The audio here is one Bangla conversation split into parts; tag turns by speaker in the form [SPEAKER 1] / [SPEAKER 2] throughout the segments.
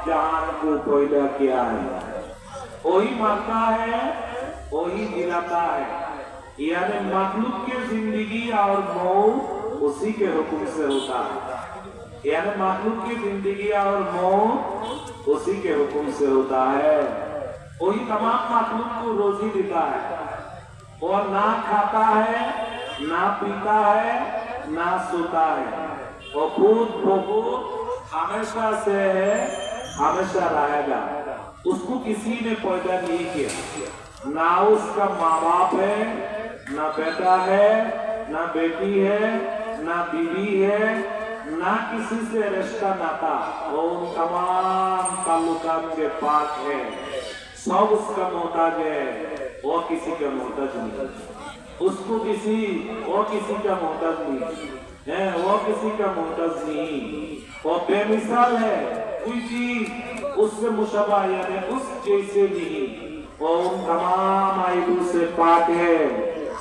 [SPEAKER 1] जहान को पैदा किया है, वही मरता है, वही जिलाता है। यानी मखलूक की जिंदगी और मौत उसी के हुक्म से होता है। यानी मखलूक की जिंदगी और मौत उसी के हुक्म से होता है। वही तमाम मखलूक को रोजी देता है और ना खाता है, ना पीता है, ना सोता है। वो खुद हमेशा से है, हमेशा रहेगा। उसको किसी ने पैदा नहीं किया, ना उसका माँ बाप है, ना बेटा है, ना बेटी है, ना बीवी है, ना किसी से रिश्ता नाता। वो उन तमाम ताल्लुकात के पाक है, सब उसका मोहताज है, वो किसी का मोहताज नहीं। उसको वो किसी का मोहताज नहीं है, वो किसी का मोहताज नहीं। वो बेमिसाल है, कोई चीज उससे मुशब्बह यानी उस जैसे नहीं। वो उन तमाम आयबों से पाक है,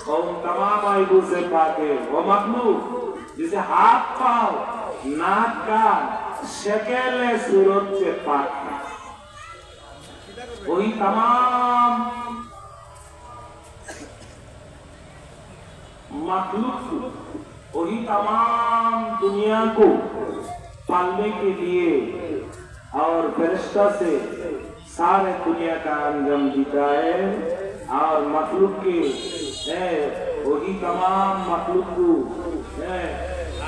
[SPEAKER 1] वो उन तमाम आयबों से पाक है। वो मखलूक जिसे हाथ पाँव, नाक कान, शक्ल सूरत से पाक है, वही तमाम मखलूक, वही तमाम दुनिया को पालने के लिए और फरिश्ता से सारे दुनिया का अंजाम देता है। और मखलूक के वही तमाम मखलूक को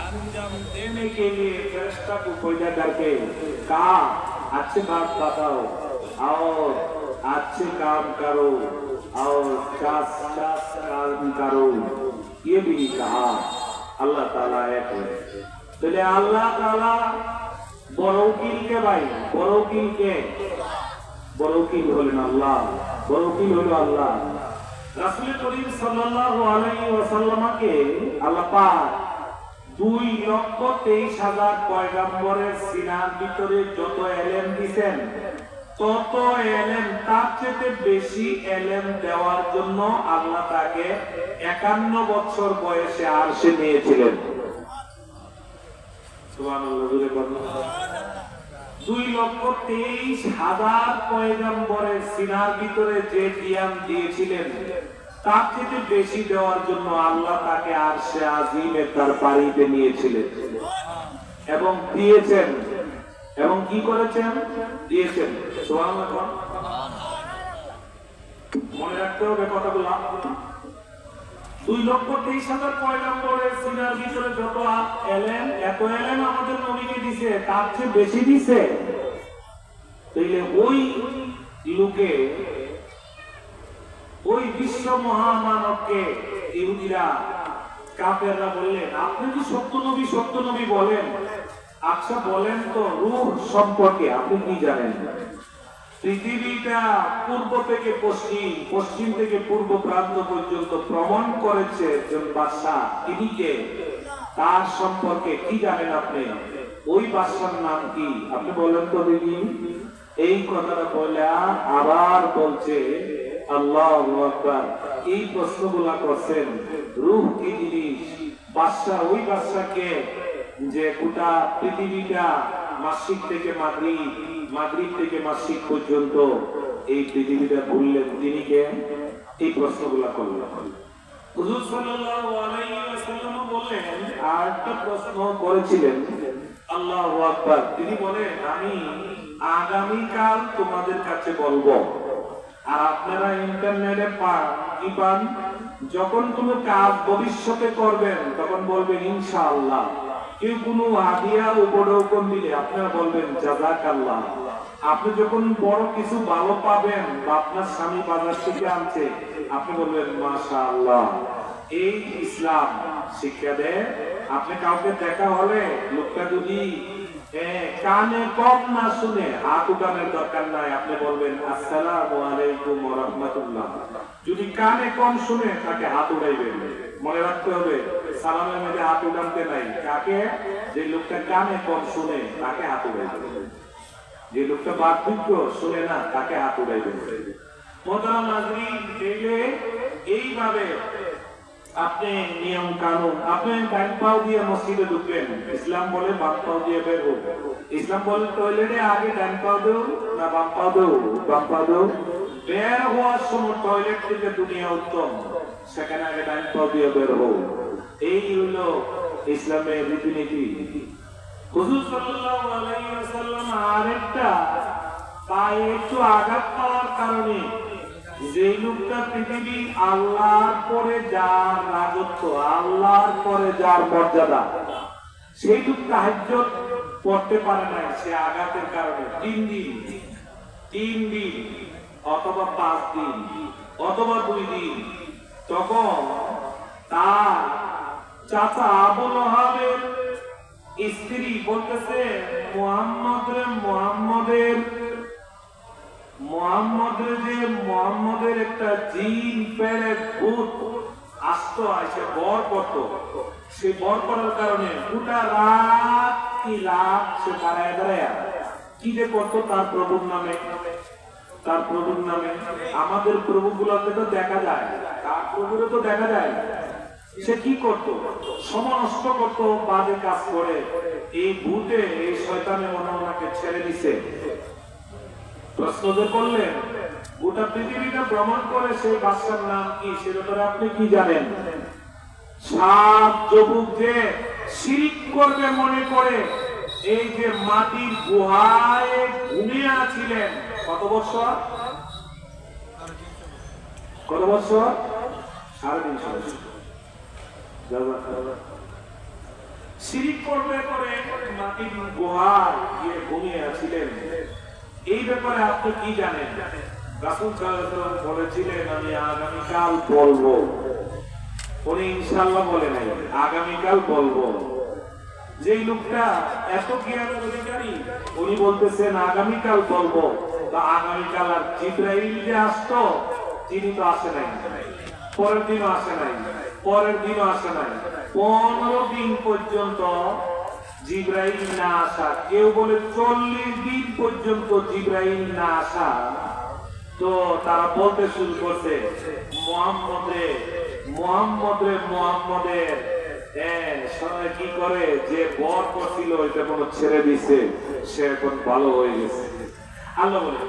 [SPEAKER 1] अंजाम देने के लिए फरिश्ता को पैदा करके कहा अच्छे बात बताओ और अच्छे काम करो और चास काम करो, ये भी कहा। अल्लाह ताला एक है। तो अल्लाह ताला बड़ोकिल के भाई, बड़ोकिल के बड़ोकिल হলেন আল্লাহ, বড়কিল হলো আল্লাহ। রাসূল করিম সাল্লাল্লাহু আলাইহি ওয়াসাল্লামকে আল্লাহ পাক 2,23,000 পয়গম্বরের সিনার ভিতরে যত ইলম দিবেন, তত ইলম তার চেয়ে বেশি ইলম দেওয়ার জন্য আল্লাহ তাকে 51 বছর বয়সে আরশে নিয়েছিলেন। সুবহানাল্লাহ, জোরে বলুন। 2,23,000 পয়গম্বরের সিনার ভিতরে যে জ্ঞান দিয়েছিলেন, তার থেকে বেশি দেওয়ার জন্য আল্লাহ তাকে আরশে আজিমে তার বাড়িতে নিয়েছিলেন এবং দিয়েছেন। এবং কি করেছেন? দিয়েছেন। সুবহানাল্লাহ, মনে রাখতে হবে কথাগুলো। 2,23,000 পয়গম্বরের সিনার ভিতরে যত এলেন, এত এলেন আমাদের নবীকে দিছে, তার চেয়ে বেশি দিছে। তাইলে ওই লোকে, ওই বিশ্ব মহামানবকে ইহুদিরা কাফেররা বললেন, আপনি কি সত্য নবী বলেন? আচ্ছা বলেন তো রূহ সম্পর্কে আপনি কি জানেন? পৃথিবীটা পূর্ব থেকে পশ্চিম, পশ্চিম থেকে পূর্ব প্রান্ত পর্যন্ত ভ্রমণ করেছে একজন বাদশা, তিনি কে? তার সম্পর্কে কি জানেন আপনি? ওই বাদশার নাম কি আপনি বলেন তো দেখি। এই কথাটা বলে আবার বলছে আল্লাহু আকবার। এই প্রশ্নগুলা করছেন, রূহ কি জিনিস? বাদশা, ওই বাদশাকে যে গোটা পৃথিবীটা মাসিক থেকে মাগরিব, মাগরিব থেকে মাসিক পর্যন্ত এই পৃথিবীটা ঘুরলেন, তিনি কে? এই প্রশ্নগুলা করলেন। হুজুর সাল্লাল্লাহু আলাইহি ওয়াসাল্লাম বললেন, আর একটা প্রশ্ন করেছিলেন। আল্লাহু আকবার। তিনি বলেন, আমি আগামী কাল তোমাদের কাছে বলবো। আর আপনারা ইন্টারনেটে কি পান, যখন কোনো কাজ ভবিষ্যতে করবেন তখন বলবেন ইনশাআল্লাহ। কেউ কোনো হাদিয়া উপঢৌকন দিলে আপনারা বলবেন জাযাকাল্লাহ। আপনি যখন বড় কিছু ভালো পাবেন বা আপনার স্বামী বাজার থেকে আনছে, আপনি বলবেন মাশাআল্লাহ। এই ইসলাম শিক্ষা দেয়। আপনি কাউকে দেখা হলে লোকটা যদি কানে কম না শুনে হাত উঠানোর দরকার নাই, আপনি বলবেন আসসালামু আলাইকুম ওয়া রাহমাতুল্লাহ। যদি কানে কম শুনে তাকে হাত উঠাইবেন। মনে রাখতে হবে সালামের মধ্যে হাত উঠাতে নাই। কাকে? যে লোকটা কানে কম শুনে তাকে হাত উঠাইবেন। যে লোকটা বাকবিজ্ঞ শুনে না তাকে হাত উঠাইবেন। মোহতারাম নাজরীন, এইভাবে আপনি নিয়ম কানুন, আপনি ডান পাও দিয়ে মসজিদে ঢুকবেন, ইসলাম বলে বাম পাও দিয়ে বের হোক। ইসলাম বলে টয়লেটে আগে ডান পাও দেও না বাম পাও দেও? বাম পাও দেও। বের হওয়ার সময় টয়লেট থেকে দুনিয়া উত্তম, সেখানে আগে ডান পাও দিয়ে বের হোক। এই হলো ইসলামের রীতিনীতি। হুজুর সাল্লাল্লাহু আলাইহি ওয়াসাল্লাম আরেকটা পায়ে একটু আঘাত পাওয়ার কারণে, যে লোকটা পৃথিবী আল্লাহর পরে যার রাজত্ব, আল্লাহর পরে যার মর্যাদা, সেই লোক তাহাজ্জুদ পড়তে পারে না সে আঘাতের কারণে 3 দিন অথবা 5 দিন অথবা 2 দিন। তখন তার চাচা আবু লাহাবের স্ত্রী বলতেছে, মুহাম্মদের একটা জিন পেরে ভূত আসতো, সে বর করতো। সে বর করার কারণে গোটা রাত সে দাঁড়ায় কি যে করতো তার প্রভুর নামে। আমাদের প্রভু গুলোতে তো দেখা যায়, তার প্রভুরে তো দেখা যায়। সে কি করতো? সময় নষ্ট করতো, বাজে কাজ করে। এই ভূতে, এই শয়তানে মনে ওনাকে ছেড়ে দিছে। প্রশ্ন যে করলেন, গোটা পৃথিবীটা ভ্রমণ করে সেই বাদশার নাম কি, সে ব্যাপারে আপনি কি জানেন? 7 যুবক যে শিরক করবে মনে করে এই যে মাটির গুহায় ঘুমিয়ে আছিলেন, কত বছর? 350 বছর। শিরক করবে করে মাটির গুহায় গিয়ে ঘুমিয়ে আছিলেন। এই ব্যাপারে আপনি কি জানেন? রাসূল সাল্লাল্লাহু আলাইহি ওয়াসাল্লাম বলেছিলেন, আমি আগামীকাল বলবো। উনি ইনশাআল্লাহ বলে নাই, আগামীকাল বলবো। যে লোকটা এত জ্ঞানের অধিকারী, উনি বলতেছেন আগামীকাল বলবো। বা আগামীকাল আর জিবরাইল যে আসতো, তিনি তো আসে নাই, পরের দিনও আসে নাই, 15 দিন পর্যন্ত জিবরাইল না আসা। কেউ বলে 40 দিন পর্যন্ত জিবরাইল না আসা। তো তারা বলতে শুরু করছে, মুহাম্মদের সঙ্গে কি করে যে বর করছিল এটা কোনো ছেড়ে দিছে, সে এখন ভালো হয়ে গেছে। আল্লাহ বলে,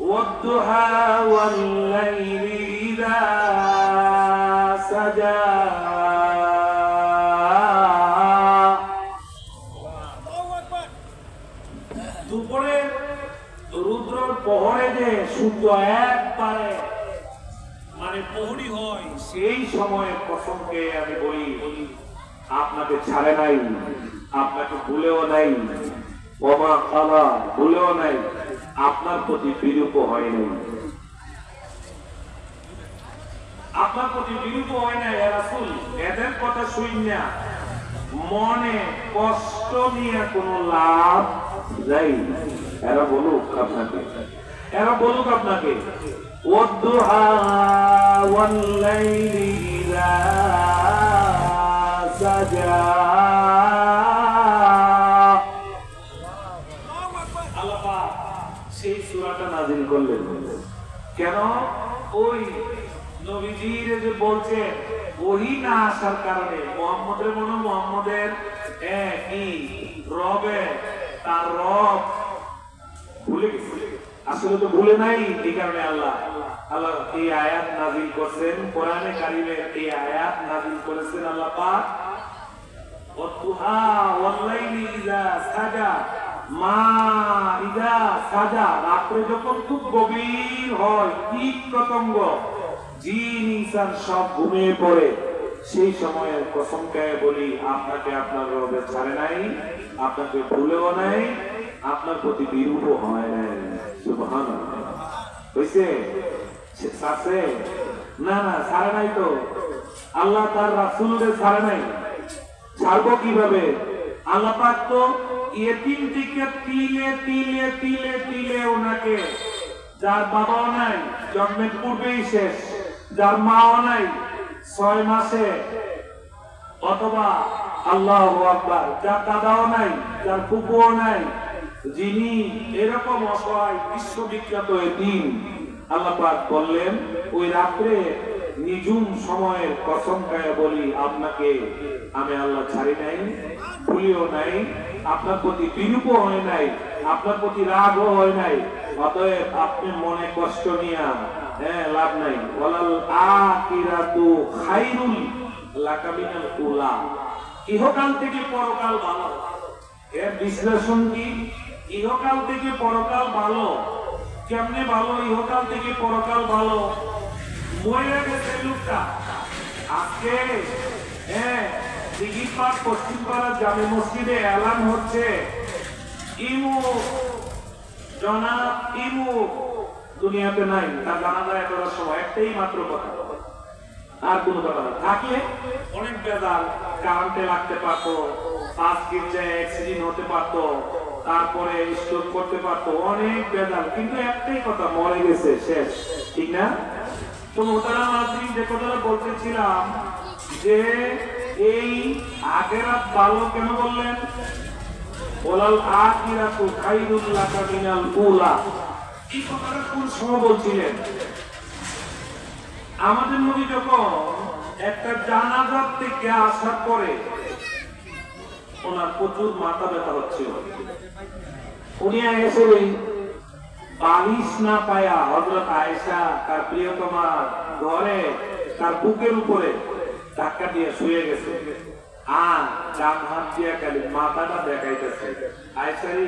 [SPEAKER 1] ওয়াদুহা ওয়াল লাইলি ইযা সাজা, দুপুরে রুদ্রর পহরে যে সূর্য একবারে মানে প্রহরী হয়, সেই সময়ের কসমকে আমি বলি, আপনাকে ছাড়ে নাই, আপনাকে ভুলেও নাই, ওমা খালা ভুলেও নাই, আপনার প্রতি বিরূপ হয় নাই, আপনার প্রতি বিরূপ হয় নাই। রাসূল এদের কথা শুনিয়া মনে কষ্ট নিয়ে কোনো লাভ নাই। এরা বলুক আপনাকে ওয়াদুহা ওয়াল লাইলি ইযা সাজা। আল্লাহ সেই সূরাটা নাযিল করলেন কেন? ওই নবীজির যে বলছে ওহী না আসার কারণে, মুহাম্মদের কি রবে, তার রব ভুলে গেছে। আসলে তো ভুলে নাই, এই কারণে আল্লাহ এই আয়াত নাযিল করেছেন। কোরআনে কারীমের এই আয়াত নাযিল করেছেন আল্লাহ পাক, ওয়াদুহা ওয়াল লাইলি ইযা সাজা, ইযা সাজা, রাত্রে যখন খুব গভীর হয়, কীট পতঙ্গ জিন ইনসান সব ঘুমিয়ে পড়ে, সেই সময়ের কসম খেয়ে বলি, আপনাকে আপনার রবে ছাড়ে নাই, আপনাকে ভুলেও নাই, আপনার প্রতি বিরূপ হয় নাই। সুবহানাল্লাহ। হইছে? ছাড়ছে না? ছাড়ে নাই তো। আল্লাহ তার রাসূলকে ছাড়ে নাই, ছাড়বো কিভাবে? আল্লাহ পাক তো ইয়েতিম থেকে তিলে ওনাকে, যার বাবাও নাই জন্মের পূর্বেই শেষ, যার মাও নাই 6 মাসে, অথবা আল্লাহু আকবার, যার দাদাও নাই, যার ফুপুও নাই, যিনি এরকম অসহায় বিশ্ববিখ্যাত এতিম, আল্লাহ পাক বললেন ওই রাত্রে নিজুম সময়ের কসম খায়া বলি, আপনাকে আমি আল্লাহ ছাড়ি নাই, ভুলিও নাই, আপনার প্রতি বিরূপ হয় নাই, আপনার প্রতি রাগও হয় নাই। অতএব আপনি মনে কষ্ট নিয়া লাভ নাই। ওয়ালাল আখিরাতু খায়রুল লাকা মিনাল উলা, ইহকাল থেকে পরকাল ভালো। এর বিশ্লেষণ কি? ইহকাল থেকে পরকাল ভালো কেমনে? ভালো, ইহকাল থেকে পরকাল ভালো। মরে গেছে লোকটা, আজকে দিঘিপাড় পশ্চিমপাড়া জামে মসজিদে এলান হচ্ছে, ইমু জনাব ইমু দুনিয়াতে নাই, তার জানাজা করার সময় একটাই মাত্র কথা, আর কোন কথা না। থাকলে অনেক বেজাল, কারেন্টে লাগতে পারতো, পাঁচ গির্জায় অ্যাক্সিডেন্ট হতে পারতো, তারপরে স্ট্রোক করতে পারতো, অনেক বেজাল। কিন্তু একটাই কথা, মরে গেছে, শেষ, ঠিক না? তো মোহতারাম নাজরীন, যে কথাটা বলতেছিলাম যে এই আখিরাত ভালো কেন বললেন? ওয়ালাল আখিরাতু খায়রুল লাকা মিনাল উলা, এই কথাটা কোন সময় বলছিলেন? আমাদের নবী যখন একটা জানাজা থেকে আসার পরে ওনার প্রচুর মাথা ব্যথা হচ্ছিল, উনি এসে বালিশ না পায়া হযরত আয়েশা তার প্রিয়তমা ঘরে তার বুকের উপরে ধাক্কা দিয়ে শুয়ে গেছে, আর ডান হাত দিয়ে খালি মাথাটা দেখাইতেছে, আয়েশারি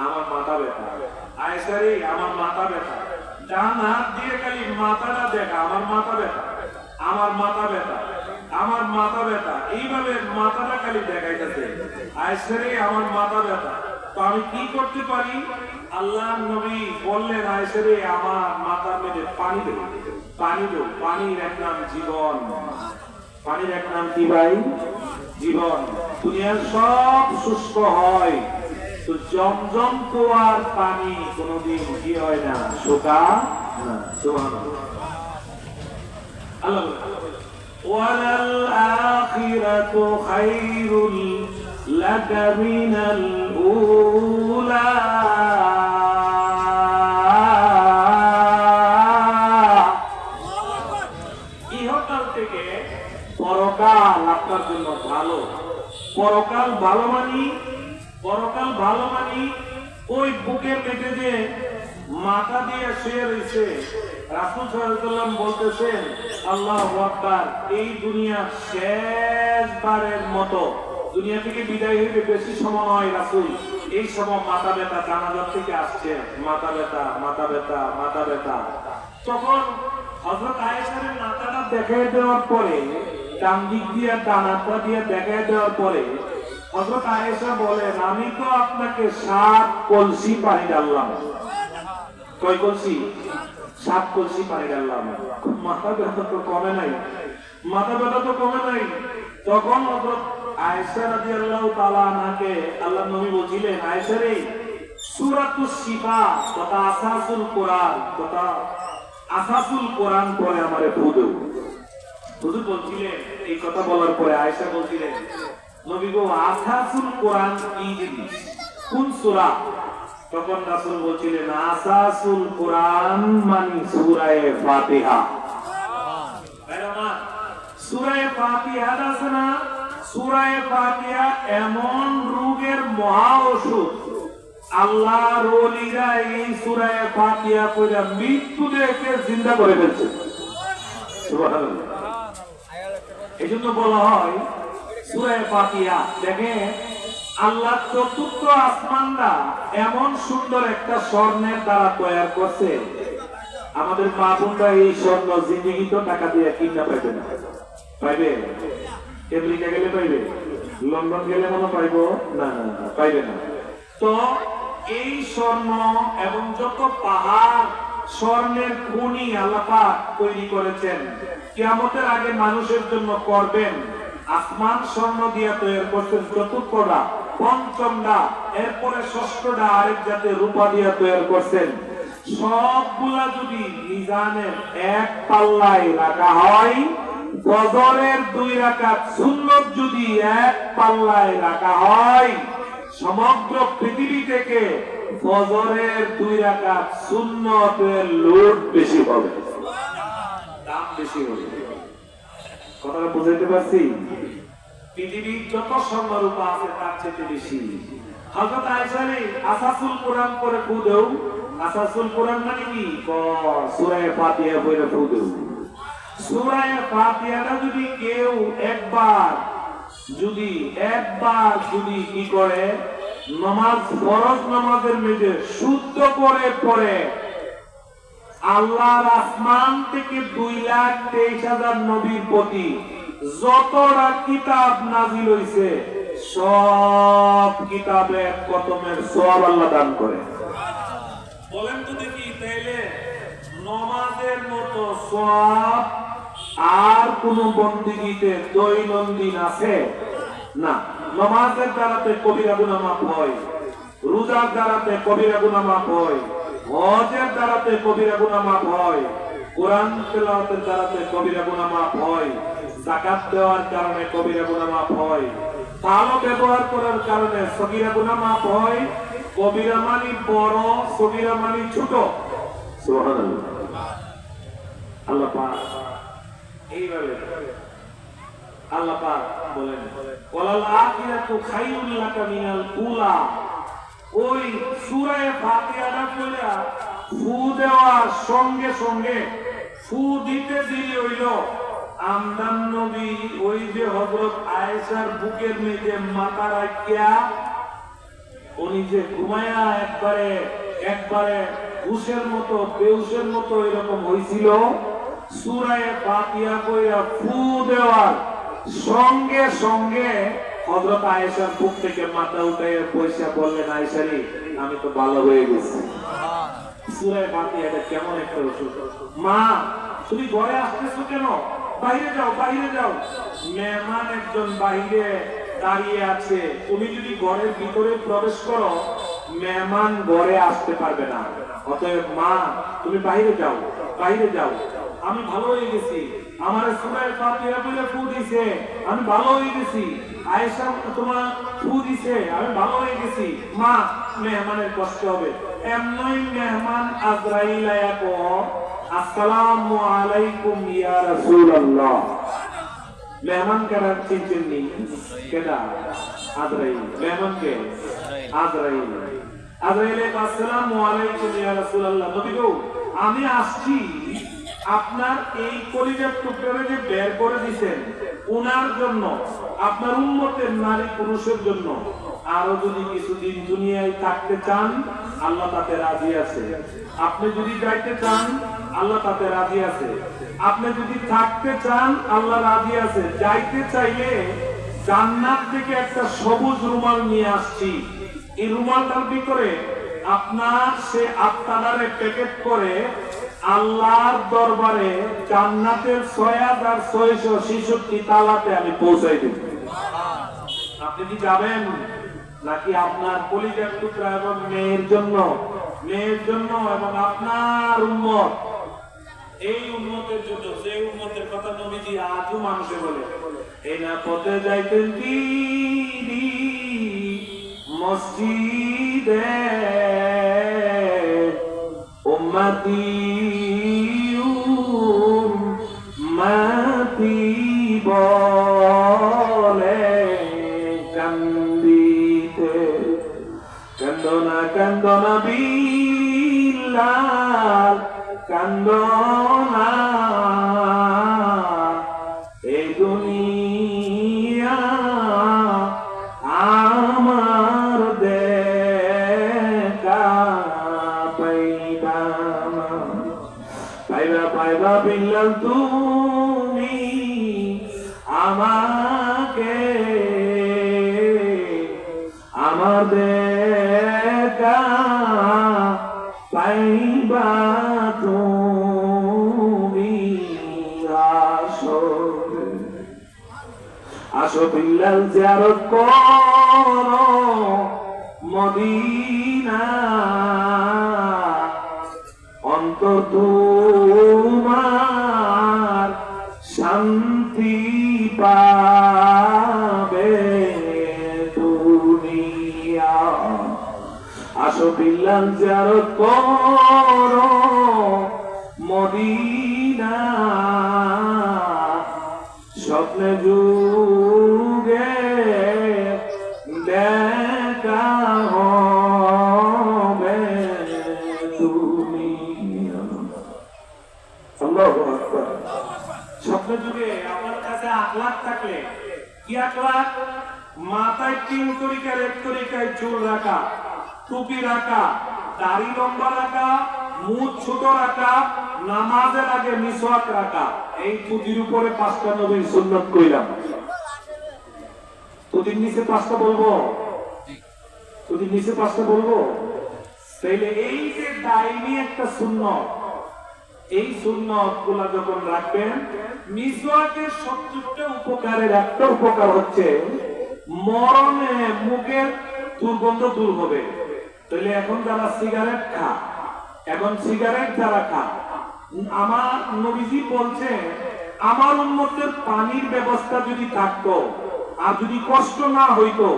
[SPEAKER 1] আমার মাথা ব্যথা, আয়েশারি আমার মাথা ব্যথা। ডান হাত দিয়ে খালি মাথাটা দেখা, আমার মাথা ব্যথা, আমার মাথা ব্যথা, আমার মাথা ব্যথা, এইভাবে মাথাটা খালি দেখাইতেছে, আয়েশারি আমার মাথা ব্যথা। তো আমি কি করতে পারি? আল্লাহ নবী বললেন, আয়েশারে আমার মাথার মধ্যে পানি দেব, পানি দেব। পানির এক নাম জীবন, পানির এক নাম কি ভাই? জীবন। দুনিয়ার সব শুষ্ক হয়, তো জমজম কুয়ার পানি কোনদিন কি হয় না, শুকায় না। সুবহানাল্লাহ। আল্লাহ ওয়ালাল আখিরাতু খায়রুল লাকা মিনাল উলা, ইহকাল থেকে পরকাল আপনার জন্য ভালো। পরকাল ভালো মানি, পরকাল ভালো মানি ওই বুকের মেঝে যে মাথা দিয়ে শুয়ে রয়েছে, রাসূল সাল্লাল্লাহু আলাইহি ওয়াসাল্লাম বলতেছেন, আল্লাহু আকবার, এই দুনিয়া শেষবারের মতো, দুনিয়া থেকে বিদায় হইবে বেশি সময় নয় রাসূল, এই সময় মাথা ব্যথা, জানাজা থেকে আসছে, মাথা ব্যথা, মাথা ব্যথা, মাথা ব্যথা। তখন হযরত আয়েশার মাথাটা দেখাই দেওয়ার পরে, ডান দিক দিয়ে ডান হাতটা দিয়ে দেখাই দেওয়ার পরে হযরত আয়েশা বলেন, আমি তো আপনাকে 7 কলসি পানি ঢাললাম। কয় কলসি? 7 কলসি পানি ঢাললাম। মাথা ব্যথা তো কমে নাই, মাথা ব্যথা তো কমে নাই। তখন হযরত আয়েশা রাদিয়াল্লাহু তাআলা আনহাকে আল্লাহর নবী বলছিলেন, আয়েশা রে, সূরাতুস শিফা তথা আসাসুল কোরআন তথা আসাসুল কোরআন পড়ে আমারে পড়ো। হুজুর বলছিলেন, এই কথা বলার পরে আয়েশা বলছিলেন, নবী গো, আসাসুল কোরআন কি জিনিস, কোন সূরা? তখন রাসূল বলছিলেন, আসাসুল কোরআন মানে সূরা ফাতিহা। সূরা ফাতিহা আছে না, সূরা ফাতিহা এমন রোগের মহা ওষুধ, আল্লাহর ওলিরা এই সূরা ফাতিহা পড়ে মৃত্যু দেখে জিন্দা করে ফেলছে। সুবহানাল্লাহ। এজন্য বলা হয় সূরা ফাতিহা। দেখেন, আল্লাহ চতুর্থ আসমানটা এমন সুন্দর একটা স্বর্ণের দ্বারা তৈরি করছে, আমাদের মা বোনরা এই স্বর্ণ জিন্দেগি তো টাকা দিয়ে কিনা পাইবে না। পাইবে? আমেরিকা গেলে পাইবে, লন্ডন গেলে মনে পাইবো না, না পাইবে না। তো এই স্বর্ণ এবং যত পাহাড় স্বর্ণের খনি আল্লাহ পাক তৈরি করেছেন, কিয়ামতের আগে মানুষের জন্য করবেন। আসমান স্বর্ণ দিয়ে তৈরি করছেন চতুর্থটা, পঞ্চমটা, এরপরে ষষ্ঠটা আরেক জাতের রূপা দিয়ে তৈরি করছেন। সবগুলা যদি মিজানের এক পাল্লায় রাখা হয়, ফজরের 2 রাকাত সুন্নত যদি এক পাল্লায় রাখা হয়, সমগ্র পৃথিবী থেকে ফজরের 2 রাকাত সুন্নতের লোড বেশি হবে, দাম বেশি হবে। কথাটা বুঝাইতে পারছি? পৃথিবীর যত স্বর্ণরূপা আছে তার চেয়ে বেশি। হযরত আয়েশা আসাসুল কোরআন করে ফু দেও। আসাসুল কোরআন মানে কি? সূরা ফাতিহা পড়ে ফু দেও। সূরা ফাতিহাটা যদি কেউ একবার যদি কি করে নামাজ, ফরজ নামাজের মধ্যে শুদ্ধ করে পড়ে, আল্লাহর আসমান থেকে 2,23,000 নবীর প্রতি যতটা কিতাব নাজিল হইছে সব কিতাবে এক খতমের সওয়াব আল্লাহ দান করে। বলেন তো দেখি, তাইলে নামাজের মতো সওয়াব আর কোন বন্দেগীতে দৈনন্দিন আছে? না। নামাজের দ্বারাতে কবিরা গুনাহ মাফ হয়, রোজার দ্বারাতে কবিরা গুনাহ মাফ হয়, হজের দ্বারাতে কবিরা গুনাহ মাফ হয়, কোরআন তেলাওয়াতের দ্বারাতে কবিরা গুনাহ মাফ হয়, যাকাত দেওয়ার কারণে কবিরা গুনাহ মাফ হয়, ভালো ব্যবহার করার কারণে সগীরা গুনাহ মাফ হয়। কবিরা মানে বড়, সগীরা মানে ছোট। সুবহানাল্লাহ। আল্লাহ পাক এইভাবে আল্লাহ পাক বলেন, ওয়ালাল আখিরাতু খায়রুল লাকা মিনাল উলা। ওই সূরা ফাতিহাটা পড়া ফু দেওয়ার সঙ্গে সঙ্গে ফু দিতে দেরি হইল আমদান নবী ওই যে হযরত আয়েশার বুকের মধ্যে মাথা রাখিয়া উনি যে ঘুমায়া একবারে হুশের মতো বেহুশের মতো এরকম হইছিল, সূরা ফাতিহা পড়া ফু দেওয়ার সঙ্গে সঙ্গে হযরত আয়েশার বুক থেকে মাথা উঠাইয়া পয়সা বললেন, আয়েশা রে আমি তো ভালো হয়ে গেছি। সূরা ফাতিহাটা কেমন একটা ওষুধ। মা তুমি ঘরে আসতেছো কেন? বাইরে যাও, বাইরে যাও। মেহমান একজন বাইরে দাঁড়িয়ে আছে, তুমি যদি ঘরের ভিতরে প্রবেশ করো মেহমান ঘরে আসতে পারবে না। অতএব মা তুমি বাইরে যাও, বাইরে যাও। আমি ভালো হয়ে গেছি, আমার সূরা ফাতিহা পড়ে ফু দিছে, আমি ভালো হয়ে গেছি। আয়েশা তোমার ফু দিছে, আমি ভালো হয়ে গেছি। মা মেহমানের কষ্ট হবে। এমনই মেহমান আজরাইল আয়া কো, আসসালামু আলাইকুম ইয়া রাসূলুল্লাহ। মেহমান কারা চিনছেন নি? কেডা? আজরাইল। মেহমান কে? আজরাইল। আজরাইল আসসালামু আলাইকুম ইয়া রাসূলুল্লাহ। নবী গো আমি আসছি আপনার এই কলিজার টুকরারে যে বের করে দিয়েছেন ওনার জন্য, আপনার উম্মতের নারী পুরুষের জন্য। আরো যদি কিছুদিন দুনিয়ায় থাকতে চান আল্লাহ তাতে রাজি আছে। আপনি যদি যাইতে চান আল্লাহ তাতে রাজি আছে। আপনি যদি থাকতে চান আল্লাহ রাজি আছে। যাইতে চাইলে জান্নাত থেকে একটা সবুজ রুমাল নিয়ে আসছি। এই রুমালটার ভিতরে আপনার সে আত্মারে প্যাকেট করে আল্লাহর দরবারে জান্নাতের 6,666 তালাতে আমি পৌঁছাই দেব। আপনি কি যাবেন? নাকি আপনার কলিজার টুকরা এবং মেয়ের জন্য এবং আপনার উম্মত, এই উম্মতের জন্য, যে উম্মতের কথা নবীজি আজও মানুষে বলে, এই না পথে যাইতেন তিনি মসজিদে উম্মতি উম্মতি বলে কান্দিতে, কান্দনা কান্দনা বিল্লাল কান্দনা, এই দুনিয়া আমার দেখা পাইবা পাইবা পাইবা বিল্লাল তুমি আমাকে, আমার দেখা পাইবা তুমি। আসো আসো বিল্লাল জিয়ারত করো মদিনা, অন্তর তোমার শান্তি পাবে দুনিয়া। আসো বিল্লাল জিয়ারত করো মদিনা, স্বপ্নে যুগে দেখা হবে তুমি। আল্লাহু আকবার। স্বপ্নে যুগে আপনার কাছে আখলাক থাকলে কি আখলাক? মাথায় 3 তরিকার 1 তরিকায় চুল রাখা, টুপি রাখা, দাড়ি লম্বা রাখা, মুখ ছোট রাখা, নামাজের আগে মিসওয়াক রাখা। এই পুঁথির উপরে 5টা নবীর সুন্নাত কইলাম। পুঁথির নিচে 5টা বলবো, পুঁথির নিচে 5টা বলবো। তাইলে এই যে দাইমি একটা সুন্নাত, এই সুন্নাত গুলা যখন রাখবেন, মিসওয়াকের 70টা উপকারের একটা উপকার হচ্ছে মরণে মুখের দুর্গন্ধ দূর হবে। তাহলে এখন যারা সিগারেট খা, এখন সিগারেট যারা খা, আমার নবীজি বলছে আমার উম্মতের পানির ব্যবস্থা যদি থাকতো আর যদি কষ্ট না হইতো,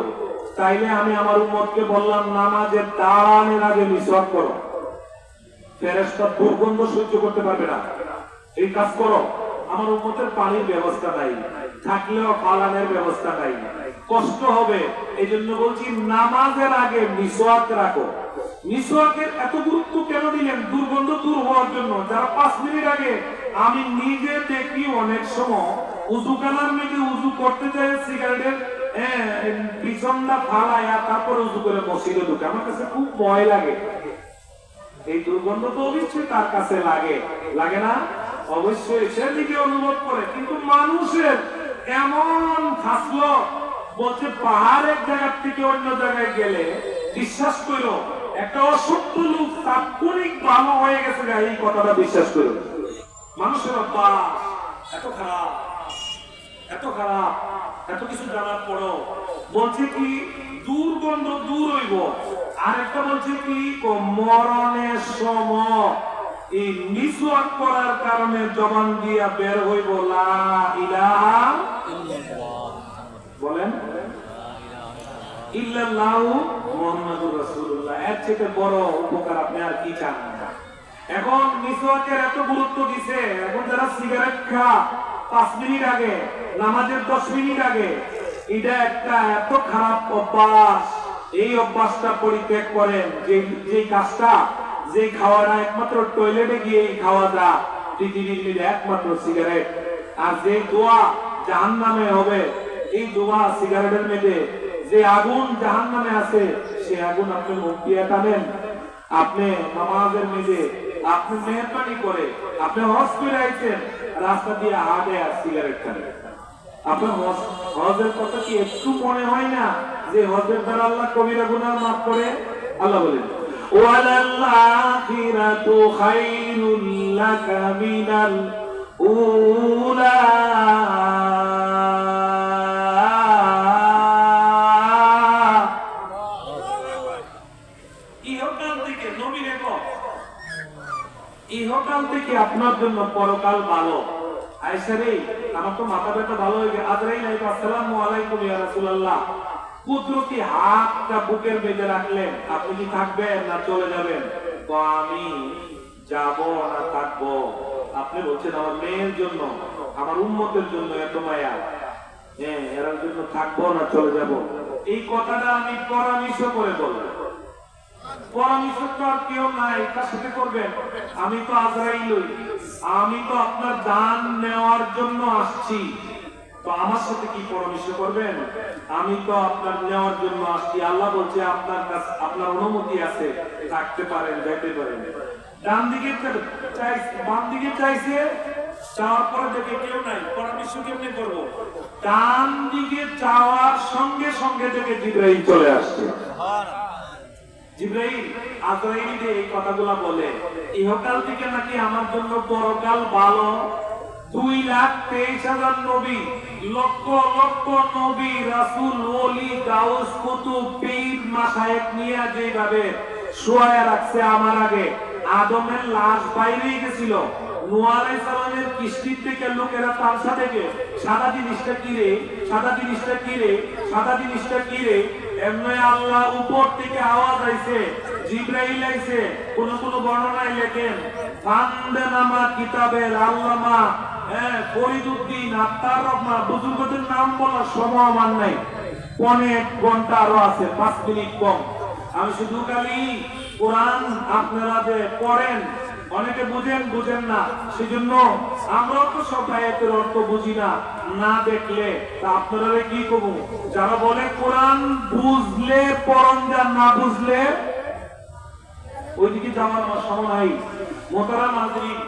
[SPEAKER 1] তাইলে আমি আমার উম্মতকে বললাম নামাজের দাঁড়ানোর আগে মিসওয়াক করো। ফেরেশতা দুর্গন্ধ সহ্য করতে পারবে না, এই কাজ করো। আমার উম্মতের পানির ব্যবস্থা নাই, থাকলেও ফালানের ব্যবস্থা নাই, কষ্ট হবে। এই জন্য বলছি নামাজের আগে মিসওয়াক রাখো। মিসওয়াকের এত গুরুত্ব কেন দিলেন? দুর্গন্ধ দূর হওয়ার জন্য। যারা 5 মিনিট আগে, আমি নিজে দেখি অনেক সময় উজুখানার মধ্যে উজু করতে যায় সিগারেটের পিছনটা ফালাইয়া তারপর উজু করে মসজিদে ঢুকে। আমার কাছে খুব ভয় লাগে। এই দুর্গন্ধ তো অবশ্যই তার কাছে লাগে, লাগে না? অবশ্যই সেদিকে অনুভব করে। কিন্তু মানুষের এমন থাকলো, বলছে পাহাড়ের জায়গা থেকে অন্য জায়গায় গেলে বিশ্বাস করো একটা অসত্য লোক তাৎক্ষণিক ভালো হয়ে গেছে, এই কথাটা বিশ্বাস করো। মানুষের অভ্যাস এত খারাপ, এত খারাপ, এত কিছু জানার পরও বলছে কি দুর্গন্ধ দূর হইব। আরেকটা বলছে কি মরণের সময় এই মিসওয়াক করার কারণে জবান দিয়া বের হইব লা ইলাহা ইল্লাল্লাহ, বলেন ইল্লাল্লাহু মুহাম্মাদুর রাসূলুল্লাহ। এর থেকে বড় উপকার আপনি আর কি চান? এখন মিসওয়াকের এত গুরুত্ব দিছে, এখন যারা সিগারেট খা 5 মিনিট আগে, নামাজের 10 মিনিট আগে, এটা একটা এত খারাপ অভ্যাস। এই অভ্যাসটা পরিত্যাগ করেন। যে কাজটা, যে খাওয়াটা একমাত্র টয়লেটে গিয়েই খাওয়া যায়, পৃথিবীর মধ্যে একমাত্র সিগারেট। আর যে দোয়া জাহান্নামে হবে, এই দোয়া সিগারেটের মধ্যে যে আগুন জাহান্নামে আছে, সে আগুন আপনি মুখ দিয়ে টানেন। আপনি নামাজের মধ্যে আপনি মেহরবানি করে আপনি হজ করে আইছেন, রাস্তা দিয়ে হাঁটে আর সিগারেট টানেন। আপনার হজের কথা কি একটু মনে হয় না যে হজের দ্বারা আল্লাহ কবিরা গুনাহ মাফ করে? আল্লাহ বলেন ওয়ালাল আখিরাতু খায়রুল লাকা মিনাল উলা। ইহকাল থেকে আপনার জন্য পরকাল ভালো। আয়েশা রে, আমার তো মাথা ব্যথা ভালো হয়ে গেছে। আজরাইল আলাইহিস আসসালামু আলাইকুম ইয়া রাসূলুল্লাহ। কুদরতি হাতটা বুকের বেঁধে রাখলেন, আপনি কি থাকবেন না চলে যাবেন? তো আমি যাব না থাকবো? আপনি বলছেন আমার মেয়ের জন্য, আমার উম্মতের জন্য এত মায়া, হ্যাঁ এর জন্য থাকবো না চলে যাব? এই কথাটা আমি পরামর্শ করে বলবো। পরামর্শ তো আর কেউ নাই, কার সাথে করবেন? আমি তো আজরাইল, আমি তো আপনার জান নেওয়ার জন্য আসছি। তো আমার সাথে কি পরামর্শ করবেন? আমি তো আপনার নেওয়ার জন্য আসছি। আল্লাহ বলছে আপনার কাছে আপনার অনুমতি আছে, থাকতে পারেন, যাইতে পারেন। ডান দিকে চাইছে, বাম দিকে চাইছে, চাওয়ার পরে দেখে কেউ নাই, পরামর্শ কেমনে করবো? ডান দিকে চাওয়ার সঙ্গে সঙ্গে দেখে জিবরাইল চলে আসছে। জিবরাইল আজরাইলকে এই কথাগুলো বলে, ইহকাল থেকে নাকি আমার জন্য পরকাল ভালো। 2,23,000 নবী, লক্ষ লক্ষ নবী, রাসূল, ওলি, গাউস, কুতুব, পীর, মাশায়েখ নিয়ে যেভাবে শুয়ায়া রাখছে আমার আগে, আদমের লাশ বাইরে গেছিল, নূহ আলাইহিস সালামের কিস্তির থেকে লোকেরা তামসা থেকে সাদা জিনিসটা কি রে, সাদা জিনিসটা কি রে, সাদা জিনিসটা কি রে, এমনি আল্লাহ উপর থেকে আওয়াজ আইছে, জিবরাইল আইছে। কোন কোন বর্ণনায় লেখেন ফান্দেনামা কিতাবের আল্লামা হ্যাঁ, ফরিদউদ্দিন, আত্মার রহমান, বুজুর্গদের নাম বলার সময় আমার নাই। 1 ঘন্টা আরো আছে, 5 মিনিট কম। আমি শুধু খালি কোরআন আপনারা যে পড়েন, অনেকে বুঝেন না, সেজন্য আমরাও তো সব আয়াতের অর্থ বুঝি না, না দেখলে তা আপনারা কি করবো? যারা বলে কোরআন বুঝলে পড়ন, যা না বুঝলে ওইদিকে যাওয়ার আমার সময় নাই। মোহতারাম হাজরিন,